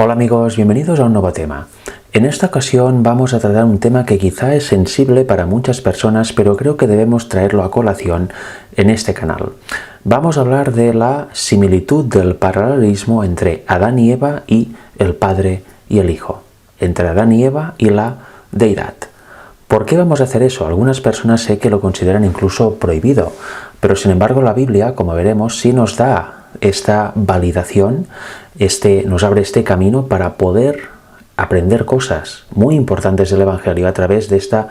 Hola amigos, bienvenidos a un nuevo tema. En esta ocasión vamos a tratar un tema que quizá es sensible para muchas personas, pero creo que debemos traerlo a colación en este canal. Vamos a hablar de la similitud del paralelismo entre Adán y Eva y el Padre y el Hijo, entre Adán y Eva y la deidad. ¿Por qué vamos a hacer eso? Algunas personas sé que lo consideran incluso prohibido, pero sin embargo la Biblia, como veremos, sí nos da esta validación, nos abre este camino para poder aprender cosas muy importantes del Evangelio a través de esta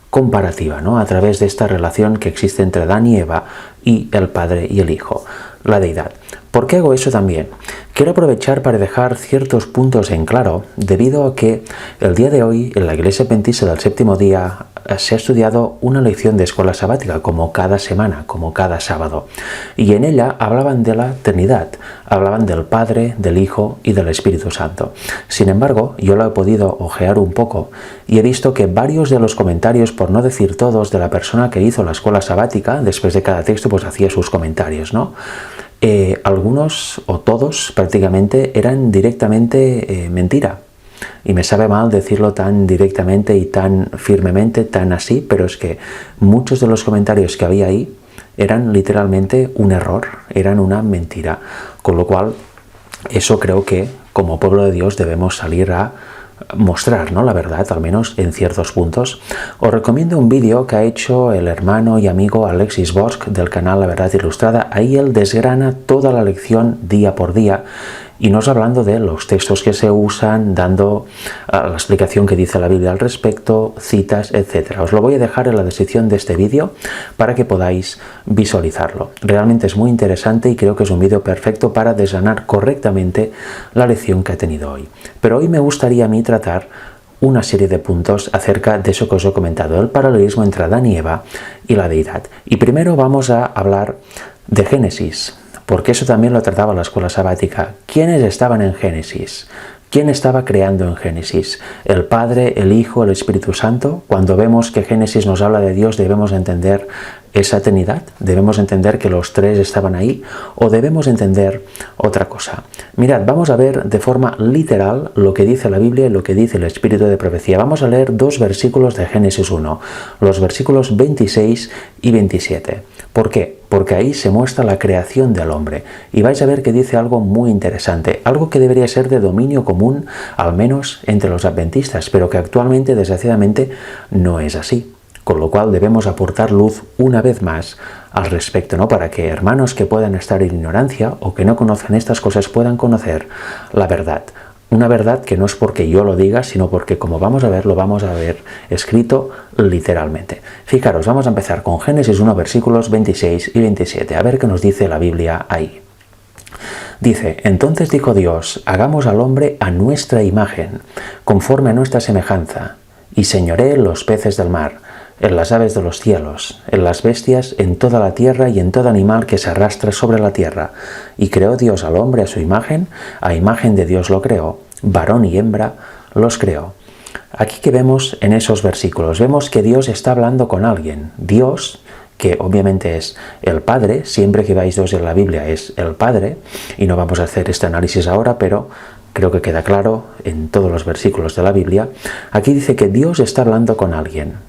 comparativa, ¿no? A través de esta relación que existe entre Adán y Eva y el Padre y el Hijo, la deidad. ¿Por qué hago eso también? Quiero aprovechar para dejar ciertos puntos en claro, debido a que el día de hoy en la Iglesia Adventista del Séptimo Día se ha estudiado una lección de escuela sabática, como cada semana, como cada sábado. Y en ella hablaban de la Trinidad, hablaban del Padre, del Hijo y del Espíritu Santo. Sin embargo, yo lo he podido ojear un poco y he visto que varios de los comentarios, por no decir todos, de la persona que hizo la escuela sabática, después de cada texto, pues hacía sus comentarios, ¿no? Algunos o todos prácticamente eran directamente mentira. Y me sabe mal decirlo tan directamente y tan firmemente, tan así, pero es que muchos de los comentarios que había ahí eran literalmente un error, eran una mentira. Con lo cual, eso creo que como pueblo de Dios debemos salir a mostrar, ¿no? La verdad, al menos en ciertos puntos. Os recomiendo un vídeo que ha hecho el hermano y amigo Alexis Bosch del canal La Verdad Ilustrada. Ahí él desgrana toda la lección día por día y nos hablando de los textos que se usan, dando la explicación que dice la Biblia al respecto, citas, etc. Os lo voy a dejar en la descripción de este vídeo para que podáis visualizarlo. Realmente es muy interesante y creo que es un vídeo perfecto para desgranar correctamente la lección que ha tenido hoy. Pero hoy me gustaría a mí tratar una serie de puntos acerca de eso que os he comentado, el paralelismo entre Adán y Eva y la deidad. Y primero vamos a hablar de Génesis, porque eso también lo trataba la escuela sabática. ¿Quiénes estaban en Génesis? ¿Quién estaba creando en Génesis? ¿El Padre, el Hijo, el Espíritu Santo? Cuando vemos que Génesis nos habla de Dios, ¿debemos entender esa Trinidad? ¿Debemos entender que los tres estaban ahí? ¿O debemos entender otra cosa? Mirad, vamos a ver de forma literal lo que dice la Biblia y lo que dice el Espíritu de Profecía. Vamos a leer dos versículos de Génesis 1, los versículos 26 y 27. ¿Por qué? Porque ahí se muestra la creación del hombre. Y vais a ver que dice algo muy interesante, algo que debería ser de dominio común, al menos entre los adventistas, pero que actualmente, desgraciadamente, no es así. Con lo cual debemos aportar luz una vez más al respecto, ¿no? Para que hermanos que puedan estar en ignorancia o que no conozcan estas cosas puedan conocer la verdad. Una verdad que no es porque yo lo diga, sino porque, como vamos a ver, lo vamos a ver escrito literalmente. Fijaros, vamos a empezar con Génesis 1, versículos 26 y 27. A ver qué nos dice la Biblia ahí. Dice: entonces dijo Dios, hagamos al hombre a nuestra imagen, conforme a nuestra semejanza, y señoree en los peces del mar, en las aves de los cielos, en las bestias, en toda la tierra y en todo animal que se arrastra sobre la tierra. Y creó Dios al hombre a su imagen, a imagen de Dios lo creó, varón y hembra los creó. Aquí que vemos en esos versículos, vemos que Dios está hablando con alguien. Dios, que obviamente es el Padre, siempre que veáis Dios en la Biblia es el Padre, y no vamos a hacer este análisis ahora, pero creo que queda claro en todos los versículos de la Biblia. Aquí dice que Dios está hablando con alguien.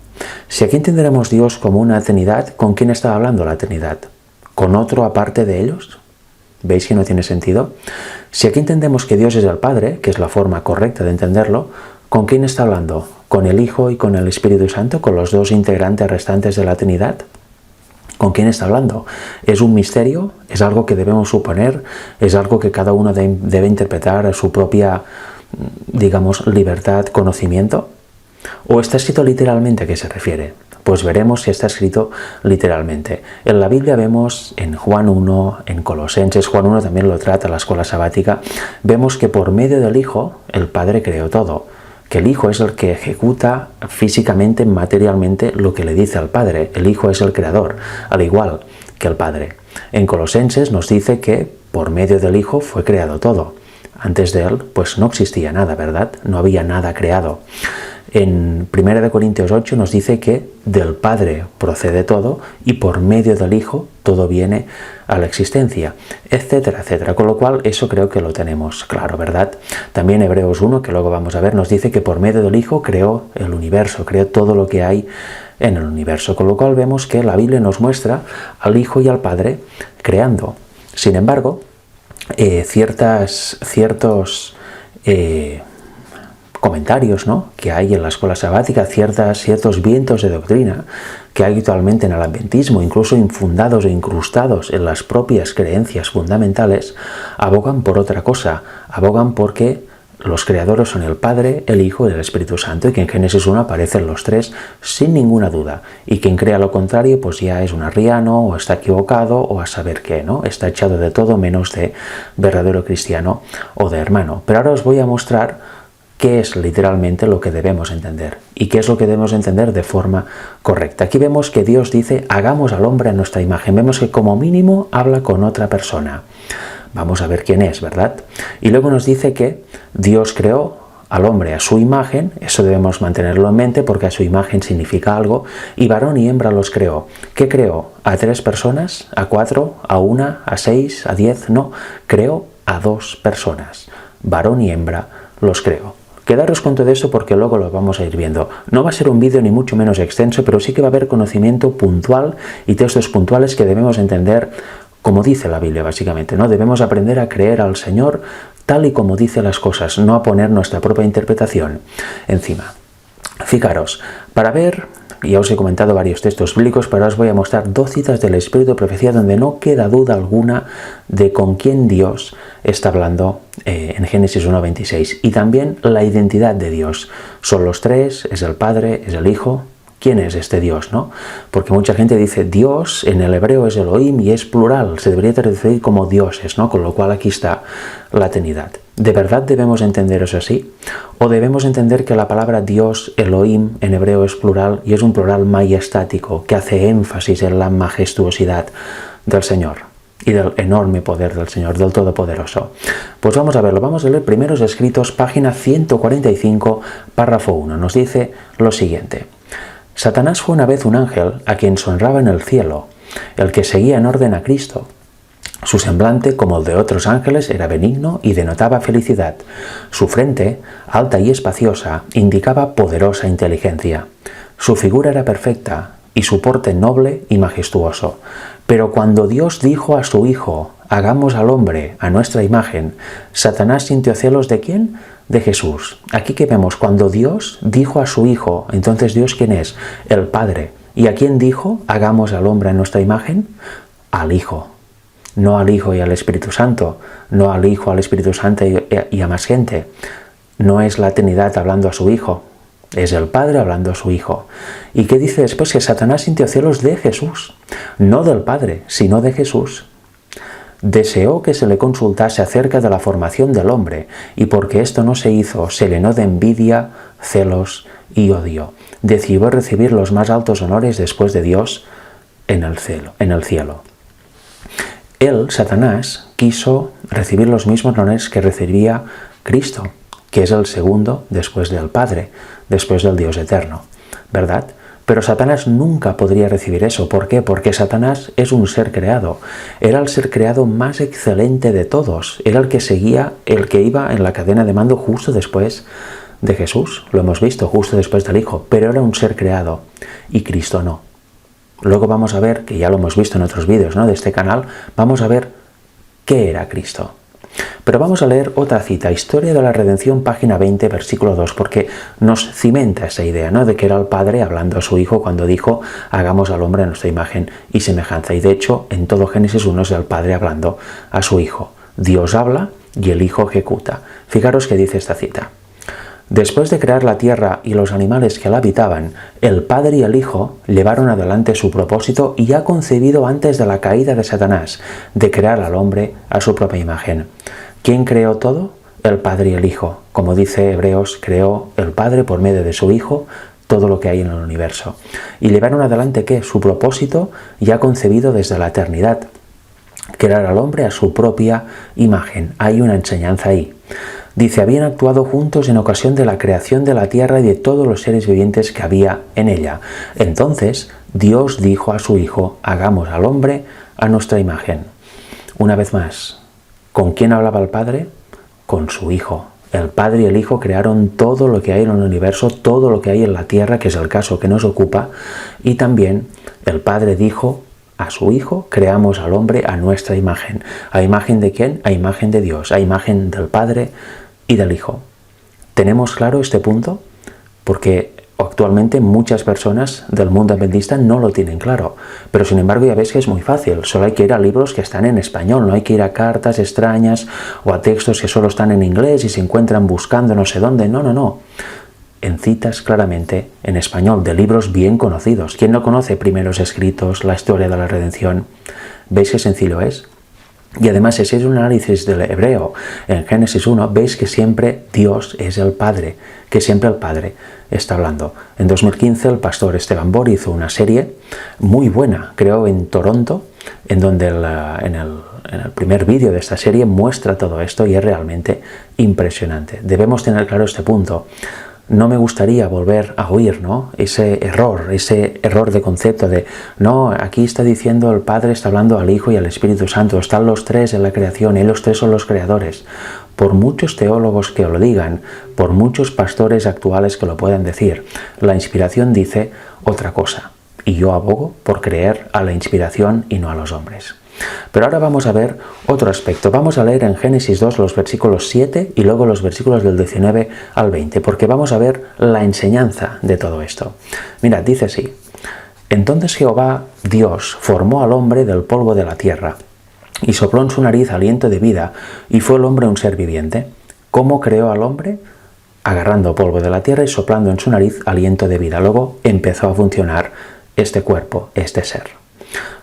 Si aquí entenderemos Dios como una Trinidad, ¿con quién está hablando la Trinidad? ¿Con otro aparte de ellos? ¿Veis que no tiene sentido? Si aquí entendemos que Dios es el Padre, que es la forma correcta de entenderlo, ¿con quién está hablando? ¿Con el Hijo y con el Espíritu Santo? ¿Con los dos integrantes restantes de la Trinidad? ¿Con quién está hablando? ¿Es un misterio? ¿Es algo que debemos suponer? ¿Es algo que cada uno debe interpretar a su propia, digamos, libertad, conocimiento? ¿O está escrito literalmente a qué se refiere? Pues veremos si está escrito literalmente. En la Biblia vemos en Juan 1, en Colosenses, Juan 1 también lo trata la escuela sabática, vemos que por medio del Hijo el Padre creó todo, que el Hijo es el que ejecuta físicamente, materialmente lo que le dice al Padre. El Hijo es el creador, al igual que el Padre. En Colosenses nos dice que por medio del Hijo fue creado todo. Antes de él, pues no existía nada, ¿verdad? No había nada creado. En 1 Corintios 8 nos dice que del Padre procede todo y por medio del Hijo todo viene a la existencia, etcétera, etcétera. Con lo cual, eso creo que lo tenemos claro, ¿verdad? También Hebreos 1, que luego vamos a ver, nos dice que por medio del Hijo creó el universo, creó todo lo que hay en el universo. Con lo cual vemos que la Biblia nos muestra al Hijo y al Padre creando. Sin embargo, ciertos comentarios, ¿no?, que hay en la escuela sabática, ciertos vientos de doctrina que hay actualmente en el adventismo, incluso infundados e incrustados en las propias creencias fundamentales, abogan por otra cosa, abogan porque los creadores son el Padre, el Hijo y el Espíritu Santo, y que en Génesis 1 aparecen los tres sin ninguna duda, y quien crea lo contrario pues ya es un arriano o está equivocado o a saber qué, ¿no? Está echado de todo menos de verdadero cristiano o de hermano. Pero ahora os voy a mostrar qué es literalmente lo que debemos entender y qué es lo que debemos entender de forma correcta. Aquí vemos que Dios dice, hagamos al hombre a nuestra imagen. Vemos que como mínimo habla con otra persona. Vamos a ver quién es, ¿verdad? Y luego nos dice que Dios creó al hombre a su imagen, eso debemos mantenerlo en mente porque a su imagen significa algo, y varón y hembra los creó. ¿Qué creó? ¿A 3 personas? ¿A 4? ¿A 1? ¿A 6? ¿A 10? No, creó a 2 personas. Varón y hembra los creó. Quedaros con todo esto porque luego lo vamos a ir viendo. No va a ser un vídeo ni mucho menos extenso, pero sí que va a haber conocimiento puntual y textos puntuales que debemos entender como dice la Biblia, básicamente, ¿no? Debemos aprender a creer al Señor tal y como dice las cosas, no a poner nuestra propia interpretación encima. Fijaros, para ver, ya os he comentado varios textos bíblicos, pero ahora os voy a mostrar 2 citas del Espíritu de Profecía donde no queda duda alguna de con quién Dios está hablando en Génesis 1:26, y también la identidad de Dios. Son los 3, es el Padre, es el Hijo. ¿Quién es este Dios, no? Porque mucha gente dice Dios, en el hebreo es Elohim y es plural, se debería traducir como dioses, ¿no? Con lo cual aquí está la Trinidad. ¿De verdad debemos entender eso así? ¿O debemos entender que la palabra Dios, Elohim, en hebreo es plural y es un plural majestático que hace énfasis en la majestuosidad del Señor y del enorme poder del Señor, del Todopoderoso? Pues vamos a verlo, vamos a leer Primeros Escritos, página 145, párrafo 1. Nos dice lo siguiente. Satanás fue una vez un ángel a quien se honraba en el cielo, el que seguía en orden a Cristo. Su semblante, como el de otros ángeles, era benigno y denotaba felicidad. Su frente, alta y espaciosa, indicaba poderosa inteligencia. Su figura era perfecta y su porte noble y majestuoso. Pero cuando Dios dijo a su Hijo, hagamos al hombre a nuestra imagen, Satanás sintió celos ¿de quién? De Jesús. Aquí que vemos, cuando Dios dijo a su Hijo, entonces ¿Dios quién es? El Padre. ¿Y a quién dijo, hagamos al hombre a nuestra imagen? Al Hijo. No al Hijo y al Espíritu Santo, no al Hijo, al Espíritu Santo y a más gente. No es la Trinidad hablando a su Hijo, es el Padre hablando a su Hijo. ¿Y qué dice después? Que Satanás sintió celos de Jesús, no del Padre, sino de Jesús. Deseó que se le consultase acerca de la formación del hombre, y porque esto no se hizo, se llenó de envidia, celos y odio. Decidió recibir los más altos honores después de Dios en el cielo. Él, Satanás, quiso recibir los mismos honores que recibiría Cristo, que es el segundo después del Padre, después del Dios eterno, ¿verdad? Pero Satanás nunca podría recibir eso. ¿Por qué? Porque Satanás es un ser creado. Era el ser creado más excelente de todos. Era el que seguía, el que iba en la cadena de mando justo después de Jesús. Lo hemos visto, justo después del Hijo. Pero era un ser creado y Cristo no. Luego vamos a ver, que ya lo hemos visto en otros vídeos, ¿no?, de este canal, vamos a ver qué era Cristo. Pero vamos a leer otra cita, Historia de la Redención, página 20, versículo 2, porque nos cimenta esa idea, ¿no?, de que era el Padre hablando a su Hijo cuando dijo, hagamos al hombre a nuestra imagen y semejanza. Y de hecho, en todo Génesis 1 es el Padre hablando a su Hijo. Dios habla y el Hijo ejecuta. Fijaros qué dice esta cita. Después de crear la tierra y los animales que la habitaban, el Padre y el Hijo llevaron adelante su propósito ya concebido antes de la caída de Satanás, de crear al hombre a su propia imagen. ¿Quién creó todo? El Padre y el Hijo. Como dice Hebreos, creó el Padre por medio de su Hijo todo lo que hay en el universo. Y llevaron adelante ¿qué? Su propósito ya concebido desde la eternidad. Crear al hombre a su propia imagen. Hay una enseñanza ahí. Dice, habían actuado juntos en ocasión de la creación de la tierra y de todos los seres vivientes que había en ella. Entonces Dios dijo a su Hijo, hagamos al hombre a nuestra imagen. Una vez más, ¿con quién hablaba el Padre? Con su Hijo. El Padre y el Hijo crearon todo lo que hay en el universo, todo lo que hay en la tierra, que es el caso que nos ocupa, y también el Padre dijo a su Hijo, creamos al hombre a nuestra imagen. ¿A imagen de quién? A imagen de Dios, a imagen del Padre y del Hijo. ¿Tenemos claro este punto? Porque actualmente muchas personas del mundo adventista no lo tienen claro, pero sin embargo ya ves que es muy fácil, solo hay que ir a libros que están en español, no hay que ir a cartas extrañas o a textos que solo están en inglés y se encuentran buscando no sé dónde, no. En citas claramente en español de libros bien conocidos. ¿Quién no conoce Primeros Escritos, la historia de la redención? ¿Veis qué sencillo es? Y además, si hacéis un análisis del hebreo en Génesis 1, veis que siempre Dios es el Padre, que siempre el Padre está hablando. En 2015 el pastor Esteban Bor hizo una serie muy buena, creo en Toronto, en donde en el primer vídeo de esta serie muestra todo esto y es realmente impresionante. Debemos tener claro este punto. No me gustaría volver a oír, ¿no? ese error de concepto de, no, aquí está diciendo el Padre, está hablando al Hijo y al Espíritu Santo, están los tres en la creación y los tres son los creadores. Por muchos teólogos que lo digan, por muchos pastores actuales que lo puedan decir, la inspiración dice otra cosa. Y yo abogo por creer a la inspiración y no a los hombres. Pero ahora vamos a ver otro aspecto. Vamos a leer en Génesis 2 los versículos 7 y luego los versículos del 19 al 20, porque vamos a ver la enseñanza de todo esto. Mirad, dice así: Entonces Jehová, Dios, formó al hombre del polvo de la tierra, y sopló en su nariz aliento de vida, y fue el hombre un ser viviente. ¿Cómo creó al hombre? Agarrando polvo de la tierra y soplando en su nariz aliento de vida. Luego empezó a funcionar este cuerpo, este ser.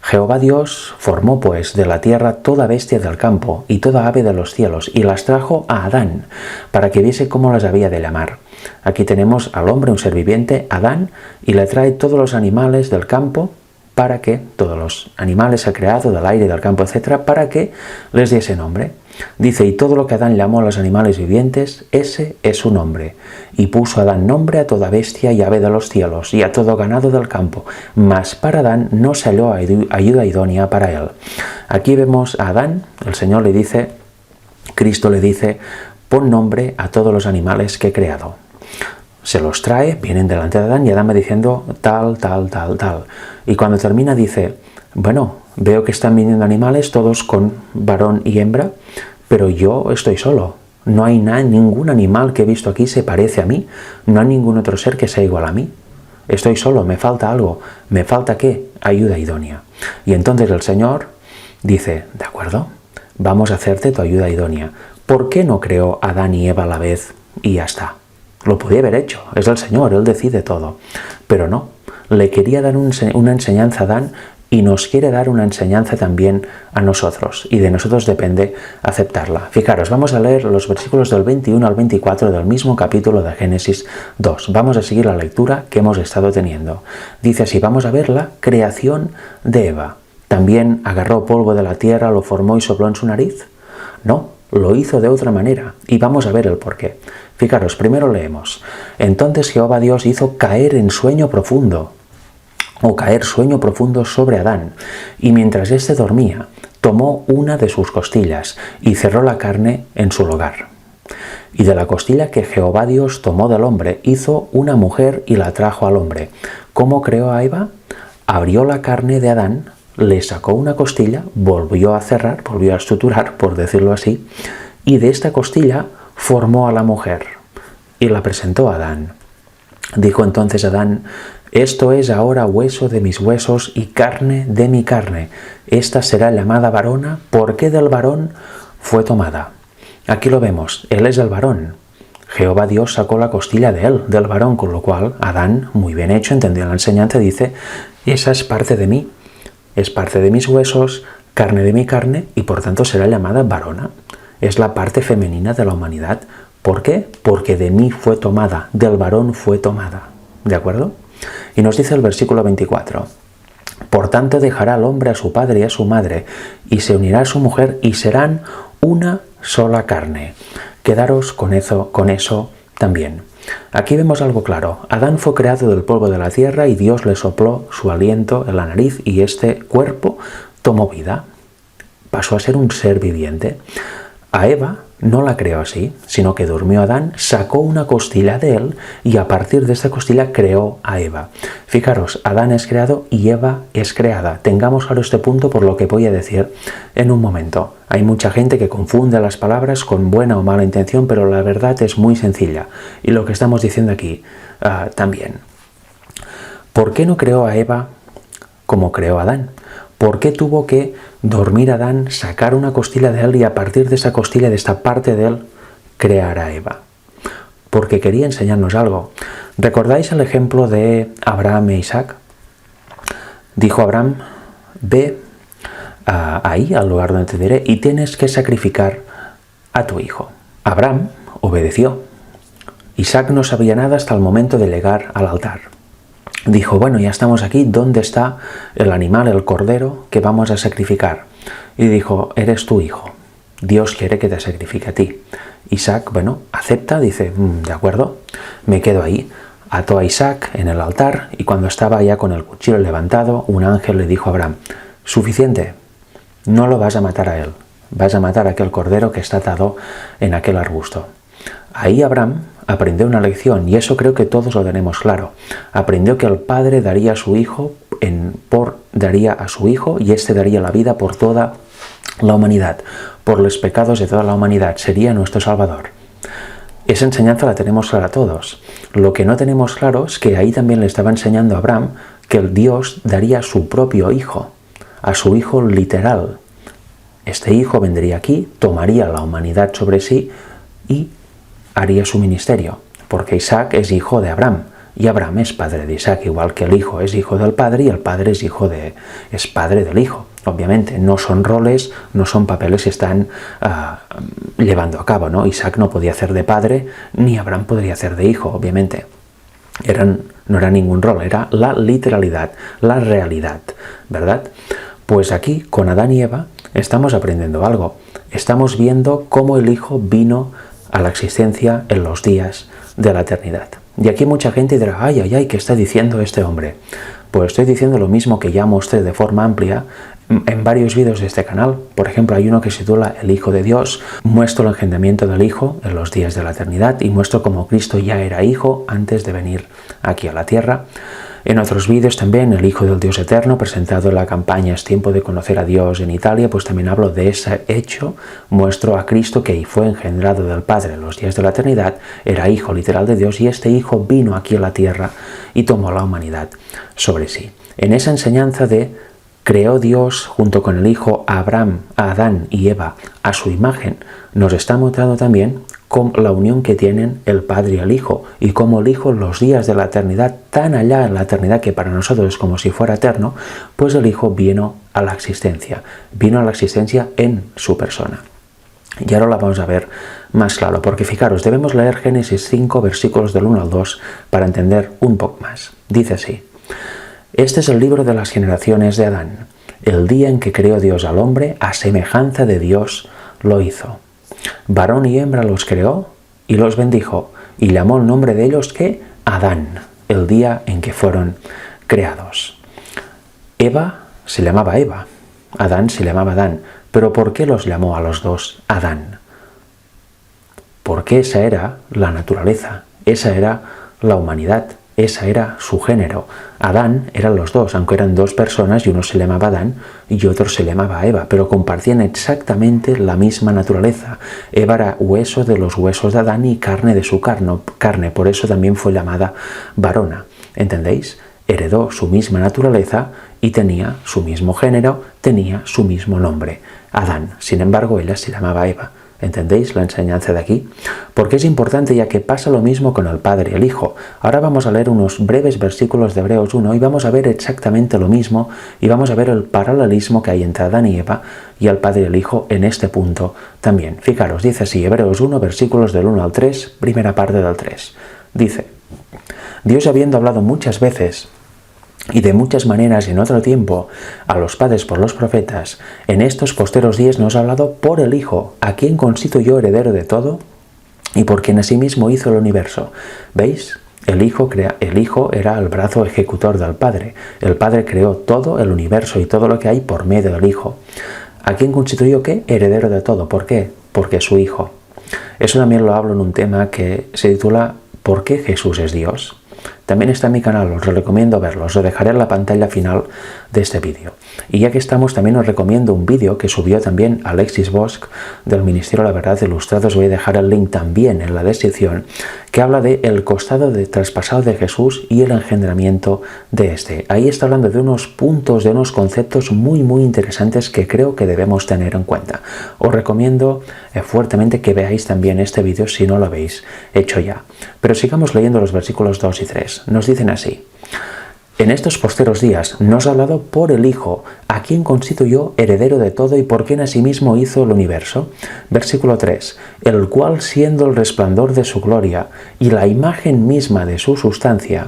Jehová Dios formó pues de la tierra toda bestia del campo y toda ave de los cielos, y las trajo a Adán, para que viese cómo las había de llamar. Aquí tenemos al hombre, un ser viviente, Adán, y le trae todos los animales del campo, para que, todos los animales ha creado del aire, del campo, etc., para que les diese nombre. Dice, y todo lo que Adán llamó a los animales vivientes, ese es su nombre. Y puso Adán nombre a toda bestia y ave de los cielos, y a todo ganado del campo. Mas para Adán no se halló ayuda idónea para él. Aquí vemos a Adán, el Señor le dice, Cristo le dice, pon nombre a todos los animales que he creado. Se los trae, vienen delante de Adán y Adán va diciendo tal. Y cuando termina dice, bueno, veo que están viniendo animales todos con varón y hembra, pero yo estoy solo. No hay ningún animal que he visto aquí se parece a mí. No hay ningún otro ser que sea igual a mí. Estoy solo, me falta algo. ¿Me falta qué? Ayuda idónea. Y entonces el Señor dice, de acuerdo, vamos a hacerte tu ayuda idónea. ¿Por qué no creó Adán y Eva a la vez y ya está? Lo podía haber hecho, es el Señor, Él decide todo. Pero no, le quería dar una enseñanza a Adán y nos quiere dar una enseñanza también a nosotros. Y de nosotros depende aceptarla. Fijaros, vamos a leer los versículos del 21 al 24 del mismo capítulo de Génesis 2. Vamos a seguir la lectura que hemos estado teniendo. Dice así, vamos a ver la creación de Eva. ¿También agarró polvo de la tierra, lo formó y sopló en su nariz? No. Lo hizo de otra manera, y vamos a ver el porqué. Fijaros, primero leemos. Entonces Jehová Dios hizo caer sueño profundo sobre Adán, y mientras éste dormía, tomó una de sus costillas, y cerró la carne en su lugar. Y de la costilla que Jehová Dios tomó del hombre, hizo una mujer y la trajo al hombre. ¿Cómo creó a Eva? Abrió la carne de Adán, le sacó una costilla, volvió a cerrar, volvió a estructurar, por decirlo así, y de esta costilla formó a la mujer y la presentó a Adán. Dijo entonces Adán, esto es ahora hueso de mis huesos y carne de mi carne. Esta será llamada varona, porque del varón fue tomada. Aquí lo vemos, él es el varón. Jehová Dios sacó la costilla de él, del varón, con lo cual Adán, muy bien hecho, entendió la enseñanza, dice, esa es parte de mí. Es parte de mis huesos, carne de mi carne, y por tanto será llamada varona. Es la parte femenina de la humanidad. ¿Por qué? Porque de mí fue tomada, del varón fue tomada. ¿De acuerdo? Y nos dice el versículo 24. Por tanto dejará al hombre a su padre y a su madre, y se unirá a su mujer, y serán una sola carne. Quedaros con eso también. Aquí vemos algo claro. Adán fue creado del polvo de la tierra y Dios le sopló su aliento en la nariz y este cuerpo tomó vida, pasó a ser un ser viviente. A Eva no la creó así, sino que durmió Adán, sacó una costilla de él y a partir de esta costilla creó a Eva. Fijaros, Adán es creado y Eva es creada. Tengamos claro este punto por lo que voy a decir en un momento. Hay mucha gente que confunde las palabras con buena o mala intención, pero la verdad es muy sencilla. Y lo que estamos diciendo aquí también. ¿Por qué no creó a Eva como creó a Adán? ¿Por qué tuvo que dormir Adán, sacar una costilla de él y a partir de esa costilla, de esta parte de él, crear a Eva? Porque quería enseñarnos algo. ¿Recordáis el ejemplo de Abraham e Isaac? Dijo Abraham, ve ahí, al lugar donde te diré, y tienes que sacrificar a tu hijo. Abraham obedeció. Isaac no sabía nada hasta el momento de llegar al altar. Dijo, bueno, ya estamos aquí, ¿dónde está el animal, el cordero que vamos a sacrificar? Y dijo, eres tu hijo, Dios quiere que te sacrifique a ti. Isaac, bueno, acepta, dice, de acuerdo, me quedo ahí. Ató a Isaac en el altar y cuando estaba ya con el cuchillo levantado, un ángel le dijo a Abraham, suficiente, no lo vas a matar a él, vas a matar a aquel cordero que está atado en aquel arbusto. Ahí Abraham aprendió una lección y eso creo que todos lo tenemos claro. Aprendió que el Padre daría a su hijo y éste daría la vida por toda la humanidad, por los pecados de toda la humanidad, sería nuestro Salvador. Esa enseñanza la tenemos clara todos. Lo que no tenemos claro es que ahí también le estaba enseñando a Abraham que el Dios daría a su propio hijo, a su hijo literal. Este hijo vendría aquí, tomaría la humanidad sobre sí y haría su ministerio, porque Isaac es hijo de Abraham y Abraham es padre de Isaac, igual que el hijo es hijo del padre y el padre es padre del hijo. Obviamente no son roles, no son papeles que están llevando a cabo, ¿no? Isaac no podía hacer de padre ni Abraham podría hacer de hijo, obviamente. No era ningún rol, era la literalidad, la realidad, ¿verdad? Pues aquí con Adán y Eva estamos aprendiendo algo. Estamos viendo cómo el hijo vino a la existencia en los días de la eternidad. Y aquí mucha gente dirá, ay, ay, ay, ¿qué está diciendo este hombre? Pues estoy diciendo lo mismo que ya mostré de forma amplia en varios vídeos de este canal. Por ejemplo, hay uno que se titula El Hijo de Dios. Muestro el engendramiento del Hijo en los días de la eternidad y muestro cómo Cristo ya era Hijo antes de venir aquí a la tierra. En otros vídeos también, el Hijo del Dios Eterno, presentado en la campaña Es tiempo de conocer a Dios en Italia, pues también hablo de ese hecho, muestro a Cristo que fue engendrado del Padre en los días de la eternidad, era Hijo literal de Dios y este Hijo vino aquí a la tierra y tomó la humanidad sobre sí. En esa enseñanza de creó Dios junto con el Hijo a Abraham, a Adán y Eva a su imagen, nos está mostrando también con la unión que tienen el Padre y el Hijo, y cómo el Hijo en los días de la eternidad, tan allá en la eternidad que para nosotros es como si fuera eterno, pues el Hijo vino a la existencia en su persona. Y ahora la vamos a ver más claro, porque fijaros, debemos leer Génesis 5, versículos del 1 al 2, para entender un poco más. Dice así, este es el libro de las generaciones de Adán, el día en que creó Dios al hombre, a semejanza de Dios lo hizo. Varón y hembra los creó y los bendijo, y llamó el nombre de ellos que Adán, el día en que fueron creados. Eva se llamaba Eva, Adán se llamaba Adán, pero ¿por qué los llamó a los dos Adán? Porque esa era la naturaleza, esa era la humanidad, esa era su género. Adán eran los dos, aunque eran dos personas y uno se llamaba Adán y otro se llamaba Eva, pero compartían exactamente la misma naturaleza. Eva era hueso de los huesos de Adán y carne de su carne, por eso también fue llamada varona. ¿Entendéis? Heredó su misma naturaleza y tenía su mismo género, tenía su mismo nombre, Adán. Sin embargo, ella se llamaba Eva. ¿Entendéis la enseñanza de aquí? Porque es importante ya que pasa lo mismo con el Padre y el Hijo. Ahora vamos a leer unos breves versículos de Hebreos 1 y vamos a ver exactamente lo mismo y vamos a ver el paralelismo que hay entre Adán y Eva y el Padre y el Hijo en este punto también. Fijaros, dice así, Hebreos 1, versículos del 1 al 3, primera parte del 3. Dice, Dios habiendo hablado muchas veces y de muchas maneras en otro tiempo a los padres por los profetas, en estos posteros días nos ha hablado por el Hijo, a quien constituyó heredero de todo y por quien asimismo hizo el universo. ¿Veis? El hijo era el brazo ejecutor del Padre. El Padre creó todo el universo y todo lo que hay por medio del Hijo. ¿A quién constituyó qué? Heredero de todo. ¿Por qué? Porque es su Hijo. Eso también lo hablo en un tema que se titula ¿Por qué Jesús es Dios? También está en mi canal, os lo recomiendo verlo, os lo dejaré en la pantalla final de este vídeo. Y ya que estamos, también os recomiendo un vídeo que subió también Alexis Bosch del Ministerio de la Verdad Ilustrado, os voy a dejar el link también en la descripción, que habla de el costado traspasado de Jesús y el engendramiento de este. Ahí está hablando de unos puntos, de unos conceptos muy interesantes que creo que debemos tener en cuenta. Os recomiendo fuertemente que veáis también este vídeo si no lo habéis hecho ya. Pero sigamos leyendo los versículos 2 y 3. Nos dicen así: en estos posteros días nos ha hablado por el Hijo, a quien constituyó heredero de todo y por quien asimismo hizo el universo. Versículo 3. El cual, siendo el resplandor de su gloria y la imagen misma de su sustancia,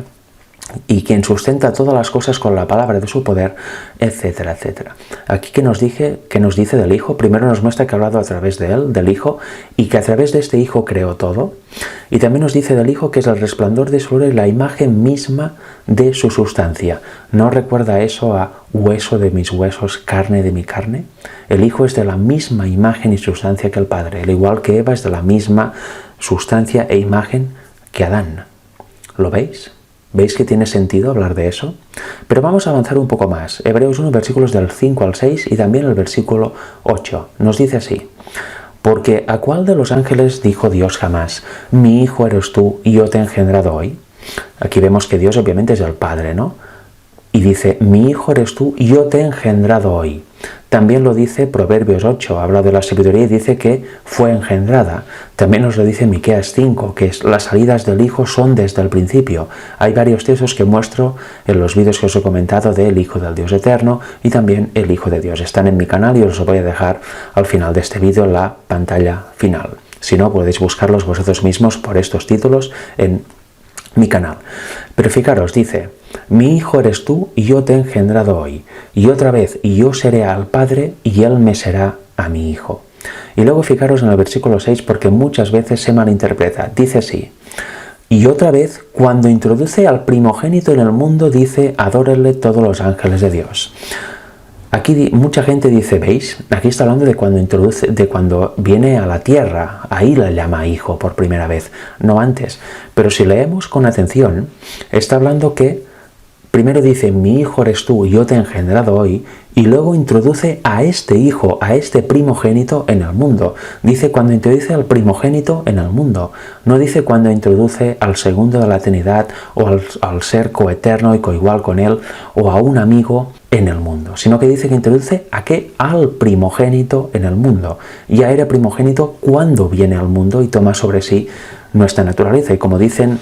y quien sustenta todas las cosas con la palabra de su poder, etcétera, etcétera. Aquí que nos dice del Hijo, primero nos muestra que ha hablado a través de él, del Hijo, y que a través de este Hijo creó todo. Y también nos dice del Hijo que es el resplandor de su gloria y la imagen misma de su sustancia. ¿No recuerda eso a hueso de mis huesos, carne de mi carne? El Hijo es de la misma imagen y sustancia que el Padre, al igual que Eva es de la misma sustancia e imagen que Adán. ¿Lo veis? ¿Veis que tiene sentido hablar de eso? Pero vamos a avanzar un poco más. Hebreos 1, versículos del 5 al 6 y también el versículo 8. Nos dice así: porque ¿a cuál de los ángeles dijo Dios jamás, mi hijo eres tú y yo te he engendrado hoy? Aquí vemos que Dios obviamente es el Padre, ¿no? Y dice, mi hijo eres tú y yo te he engendrado hoy. También lo dice Proverbios 8, habla de la sabiduría y dice que fue engendrada. También nos lo dice Miqueas 5, que las salidas del Hijo son desde el principio. Hay varios textos que muestro en los vídeos que os he comentado del Hijo del Dios Eterno y también el Hijo de Dios. Están en mi canal y os los voy a dejar al final de este vídeo en la pantalla final. Si no, podéis buscarlos vosotros mismos por estos títulos en mi canal. Pero fijaros, dice, mi hijo eres tú y yo te he engendrado hoy. Y otra vez, y yo seré al Padre y él me será a mi hijo. Y luego fijaros en el versículo 6 porque muchas veces se malinterpreta. Dice así: y otra vez, cuando introduce al primogénito en el mundo, dice, adórenle todos los ángeles de Dios. Aquí mucha gente dice, ¿veis? Aquí está hablando de cuando viene a la tierra, ahí la llama hijo por primera vez, no antes. Pero si leemos con atención, está hablando que primero dice, mi hijo eres tú y yo te he engendrado hoy, y luego introduce a este hijo, a este primogénito en el mundo. Dice cuando introduce al primogénito en el mundo, no dice cuando introduce al segundo de la Trinidad o al ser coeterno y coigual con él o a un amigo en el mundo, sino que dice que introduce a qué, al primogénito en el mundo. Ya era primogénito cuando viene al mundo y toma sobre sí nuestra naturaleza. Y como dicen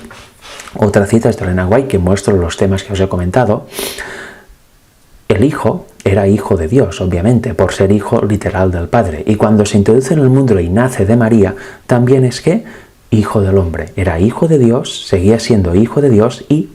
otras citas de Elena White que muestro los temas que os he comentado, el Hijo era hijo de Dios, obviamente, por ser hijo literal del Padre. Y cuando se introduce en el mundo y nace de María, también es que hijo del hombre. Era hijo de Dios, seguía siendo hijo de Dios y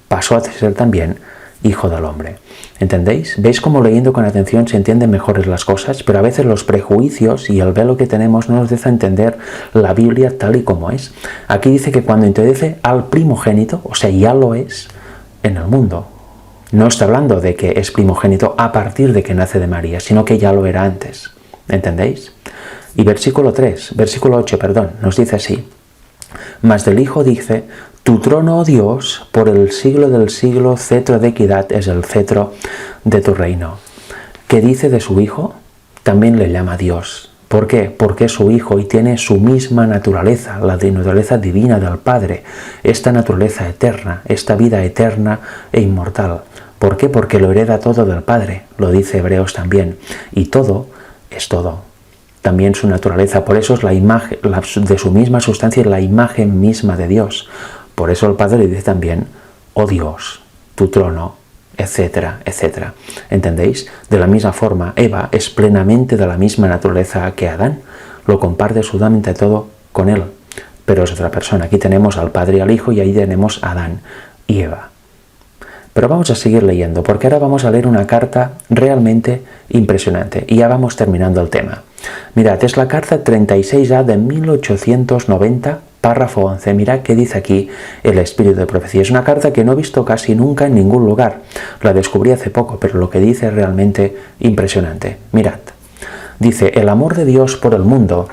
pasó a ser también hijo del hombre. ¿Entendéis? ¿Veis cómo leyendo con atención se entienden mejores las cosas? Pero a veces los prejuicios y el velo que tenemos no nos deja entender la Biblia tal y como es. Aquí dice que cuando introduce al primogénito, o sea, ya lo es en el mundo. No está hablando de que es primogénito a partir de que nace de María, sino que ya lo era antes. ¿Entendéis? Y versículo 8, nos dice así: mas del Hijo dice, tu trono, oh Dios, por el siglo del siglo, cetro de equidad es el cetro de tu reino. ¿Qué dice de su Hijo? También le llama Dios. ¿Por qué? Porque es su Hijo y tiene su misma naturaleza, la naturaleza divina del Padre, esta naturaleza eterna, esta vida eterna e inmortal. ¿Por qué? Porque lo hereda todo del Padre, lo dice Hebreos también, y todo es todo. También su naturaleza, por eso es la imagen de su misma sustancia, la imagen misma de Dios. Por eso el Padre le dice también, oh Dios, tu trono, etcétera, etcétera. ¿Entendéis? De la misma forma, Eva es plenamente de la misma naturaleza que Adán. Lo comparte absolutamente todo con él, pero es otra persona. Aquí tenemos al Padre y al Hijo y ahí tenemos a Adán y Eva. Pero vamos a seguir leyendo, porque ahora vamos a leer una carta realmente impresionante. Y ya vamos terminando el tema. Mirad, es la carta 36A de 1890, párrafo 11. Mirad qué dice aquí el Espíritu de Profecía. Es una carta que no he visto casi nunca en ningún lugar. La descubrí hace poco, pero lo que dice es realmente impresionante. Mirad, dice: el amor de Dios por el mundo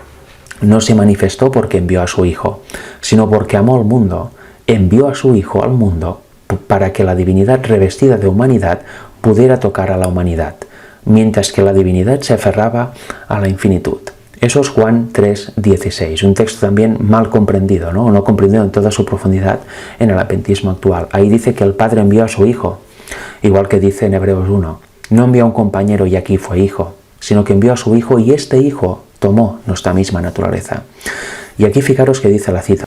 no se manifestó porque envió a su Hijo, sino porque amó al mundo, envió a su Hijo al mundo para que la divinidad revestida de humanidad pudiera tocar a la humanidad, mientras que la divinidad se aferraba a la infinitud. Eso es Juan 3:16, un texto también mal comprendido, ¿no? No comprendido en toda su profundidad en el adventismo actual. Ahí dice que el Padre envió a su Hijo, igual que dice en Hebreos 1. No envió a un compañero y aquí fue hijo, sino que envió a su Hijo y este Hijo tomó nuestra misma naturaleza. Y aquí fijaros que dice la cita: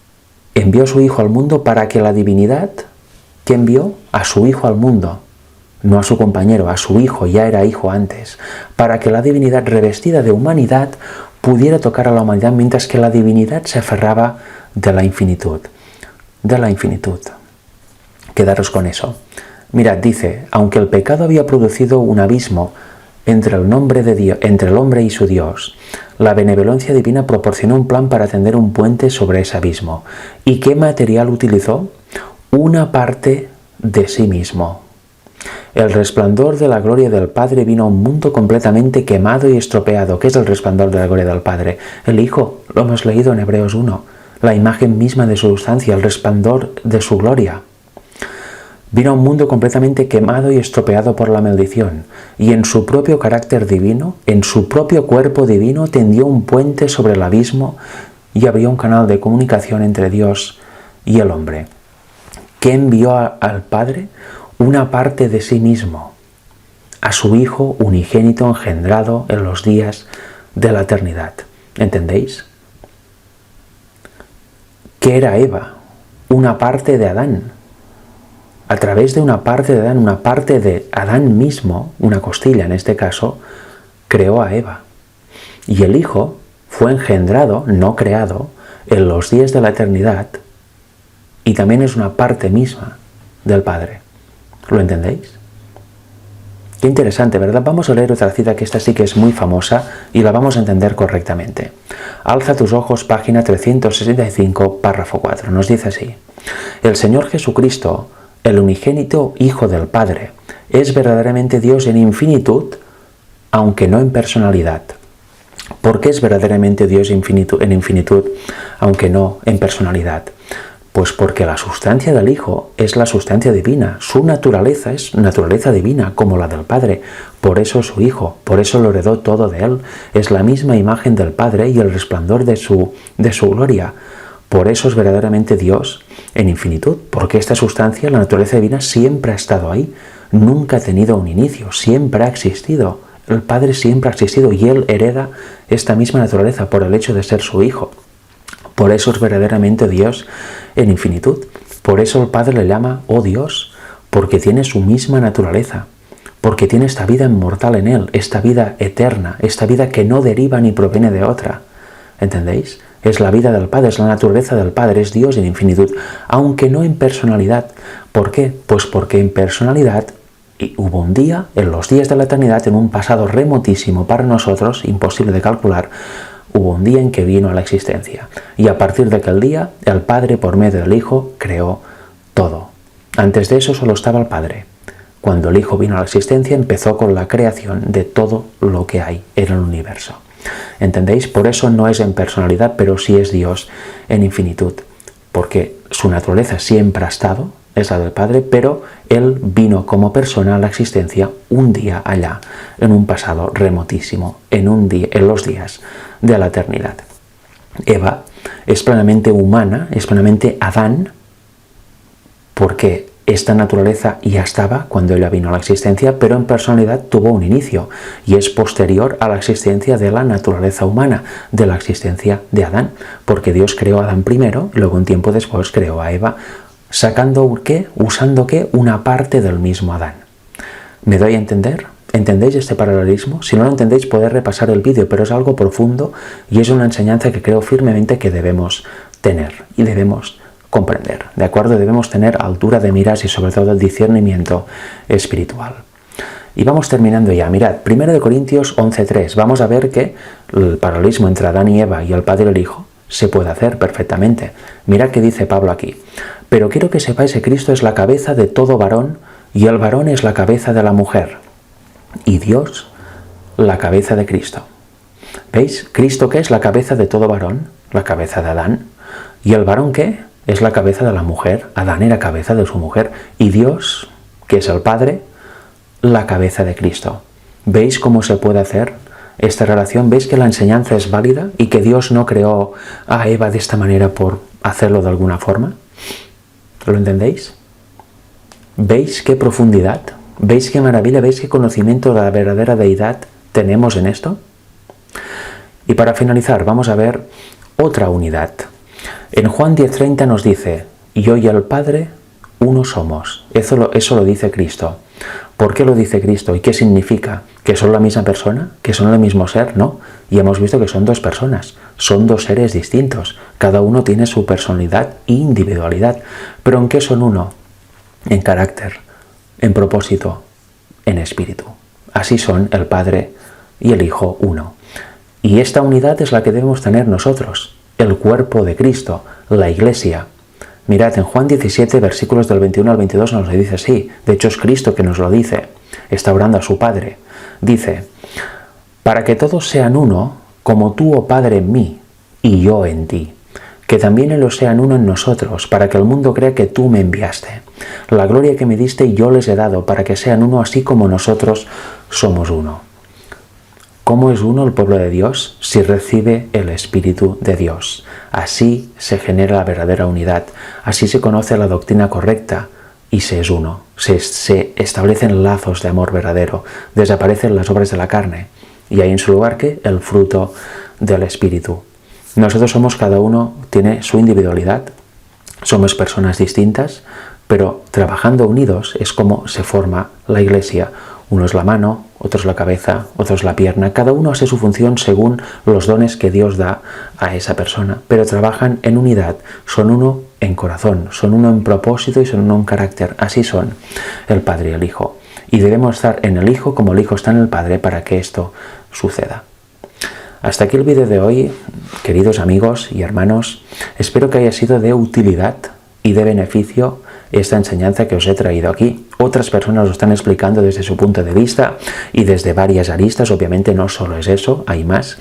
envió a su Hijo al mundo para que la divinidad, que envió a su Hijo al mundo, no a su compañero, a su Hijo, ya era Hijo antes, para que la divinidad revestida de humanidad pudiera tocar a la humanidad, mientras que la divinidad se aferraba de la infinitud. De la infinitud. Quedaros con eso. Mirad, dice: aunque el pecado había producido un abismo entre el hombre y su Dios, la benevolencia divina proporcionó un plan para tender un puente sobre ese abismo. ¿Y qué material utilizó? Una parte de sí mismo. El resplandor de la gloria del Padre vino a un mundo completamente quemado y estropeado. ¿Qué es el resplandor de la gloria del Padre? El Hijo, lo hemos leído en Hebreos 1, la imagen misma de su sustancia, el resplandor de su gloria. Vino a un mundo completamente quemado y estropeado por la maldición, y en su propio carácter divino, en su propio cuerpo divino, tendió un puente sobre el abismo y abrió un canal de comunicación entre Dios y el hombre. ¿Qué envió al Padre? Una parte de sí mismo, a su Hijo unigénito engendrado en los días de la eternidad. ¿Entendéis? ¿Qué era Eva? Una parte de Adán. A través de una parte de Adán mismo, una costilla en este caso, creó a Eva. Y el Hijo fue engendrado, no creado, en los días de la eternidad, y también es una parte misma del Padre. ¿Lo entendéis? Qué interesante, ¿verdad? Vamos a leer otra cita que esta sí que es muy famosa y la vamos a entender correctamente. Alza tus ojos, página 365, párrafo 4. Nos dice así: el Señor Jesucristo, el unigénito Hijo del Padre, es verdaderamente Dios en infinitud, aunque no en personalidad. ¿Por qué es verdaderamente Dios en infinitud, aunque no en personalidad? Pues porque la sustancia del Hijo es la sustancia divina, su naturaleza es naturaleza divina, como la del Padre. Por eso es su Hijo, por eso lo heredó todo de Él. Es la misma imagen del Padre y el resplandor de su gloria. Por eso es verdaderamente Dios en infinitud, porque esta sustancia, la naturaleza divina, siempre ha estado ahí. Nunca ha tenido un inicio, siempre ha existido. El Padre siempre ha existido y Él hereda esta misma naturaleza por el hecho de ser su Hijo. Por eso es verdaderamente Dios en infinitud. Por eso el Padre le llama, oh Dios, porque tiene su misma naturaleza, porque tiene esta vida inmortal en Él, esta vida eterna, esta vida que no deriva ni proviene de otra. ¿Entendéis? Es la vida del Padre, es la naturaleza del Padre, es Dios en infinitud, aunque no en personalidad. ¿Por qué? Pues porque en personalidad hubo un día, en los días de la eternidad, en un pasado remotísimo para nosotros, imposible de calcular, hubo un día en que vino a la existencia. Y a partir de aquel día, el Padre, por medio del Hijo, creó todo. Antes de eso solo estaba el Padre. Cuando el Hijo vino a la existencia, empezó con la creación de todo lo que hay en el universo. ¿Entendéis? Por eso no es en personalidad, pero sí es Dios en infinitud. Porque su naturaleza siempre ha estado, es la del Padre, pero Él vino como persona a la existencia un día allá, en un pasado remotísimo, en los días de la eternidad. Eva es plenamente humana, es plenamente Adán, porque esta naturaleza ya estaba cuando ella vino a la existencia, pero en personalidad tuvo un inicio y es posterior a la existencia de la naturaleza humana, de la existencia de Adán, porque Dios creó a Adán primero y luego un tiempo después creó a Eva, sacando ¿qué? Usando ¿qué? Una parte del mismo Adán. ¿Me doy a entender? ¿Entendéis este paralelismo? Si no lo entendéis, podéis repasar el vídeo, pero es algo profundo y es una enseñanza que creo firmemente que debemos tener y debemos comprender, ¿de acuerdo? Debemos tener altura de miras y sobre todo el discernimiento espiritual. Y vamos terminando ya. Mirad, 1 Corintios 11:3. Vamos a ver que el paralelismo entre Adán y Eva y el Padre y el Hijo se puede hacer perfectamente. Mirad qué dice Pablo aquí. Pero quiero que sepáis que Cristo es la cabeza de todo varón y el varón es la cabeza de la mujer. Y Dios, la cabeza de Cristo. ¿Veis? ¿Cristo qué es la cabeza de todo varón? La cabeza de Adán. ¿Y el varón qué? Es la cabeza de la mujer. Adán era cabeza de su mujer. Y Dios, que es el Padre, la cabeza de Cristo. ¿Veis cómo se puede hacer esta relación? ¿Veis que la enseñanza es válida y que Dios no creó a Eva de esta manera por hacerlo de alguna forma? ¿Lo entendéis? ¿Veis qué profundidad? ¿Veis qué maravilla? ¿Veis qué conocimiento de la verdadera deidad tenemos en esto? Y para finalizar, vamos a ver otra unidad. En Juan 10:30 nos dice, yo y el Padre uno somos. Eso lo dice Cristo. ¿Por qué lo dice Cristo? ¿Y qué significa? ¿Que son la misma persona? ¿Que son el mismo ser? No. Y hemos visto que son dos personas. Son dos seres distintos. Cada uno tiene su personalidad e individualidad. ¿Pero en qué son uno? En carácter, en propósito, en espíritu. Así son el Padre y el Hijo uno. Y esta unidad es la que debemos tener nosotros, el cuerpo de Cristo, la Iglesia. Mirad, en Juan 17, versículos del 21 al 22 nos lo dice así. De hecho, es Cristo que nos lo dice. Está orando a su Padre. Dice, para que todos sean uno, como tú, oh Padre, en mí, y yo en ti. Que también ellos sean uno en nosotros, para que el mundo crea que tú me enviaste. La gloria que me diste yo les he dado, para que sean uno así como nosotros somos uno. ¿Cómo es uno el pueblo de Dios? Si recibe el Espíritu de Dios. Así se genera la verdadera unidad. Así se conoce la doctrina correcta y se es uno. Se establecen lazos de amor verdadero. Desaparecen las obras de la carne. Y hay en su lugar ¿qué? El fruto del Espíritu. Nosotros somos, cada uno tiene su individualidad. Somos personas distintas, pero trabajando unidos es como se forma la Iglesia. Uno es la mano, otro es la cabeza, otro es la pierna. Cada uno hace su función según los dones que Dios da a esa persona. Pero trabajan en unidad. Son uno en corazón, son uno en propósito y son uno en carácter. Así son el Padre y el Hijo. Y debemos estar en el Hijo como el Hijo está en el Padre para que esto suceda. Hasta aquí el vídeo de hoy, queridos amigos y hermanos. Espero que haya sido de utilidad y de beneficio esta enseñanza que os he traído aquí. Otras personas lo están explicando desde su punto de vista y desde varias aristas. Obviamente no solo es eso, hay más,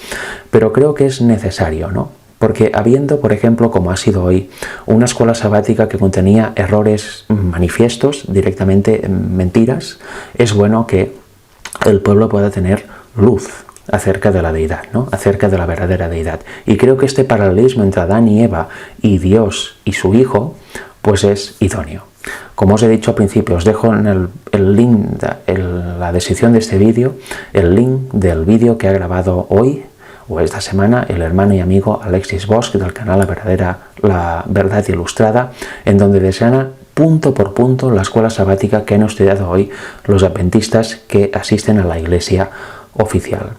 pero creo que es necesario, ¿no? Porque habiendo, por ejemplo, como ha sido hoy, una escuela sabática que contenía errores manifiestos, directamente mentiras, es bueno que el pueblo pueda tener luz acerca de la deidad, ¿no? Acerca de la verdadera deidad. Y creo que este paralelismo entre Adán y Eva y Dios y su Hijo pues es idóneo. Como os he dicho al principio, os dejo en el link, en la descripción de este vídeo, el link del vídeo que ha grabado hoy o esta semana el hermano y amigo Alexis Bosch del canal La Verdad Ilustrada, en donde desgrana punto por punto la escuela sabática que han estudiado hoy los adventistas que asisten a la iglesia oficial.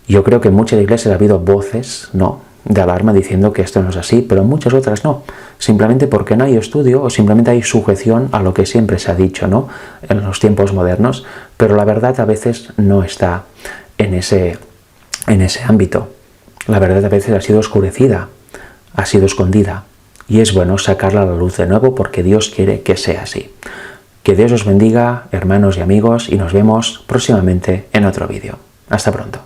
Yo creo que en muchas iglesias ha habido voces, ¿no?, de alarma diciendo que esto no es así, pero en muchas otras no, simplemente porque no hay estudio o simplemente hay sujeción a lo que siempre se ha dicho, ¿no?, en los tiempos modernos, pero la verdad a veces no está en ese ámbito. La verdad a veces ha sido oscurecida, ha sido escondida, y es bueno sacarla a la luz de nuevo porque Dios quiere que sea así. Que Dios os bendiga, hermanos y amigos, y nos vemos próximamente en otro vídeo. Hasta pronto.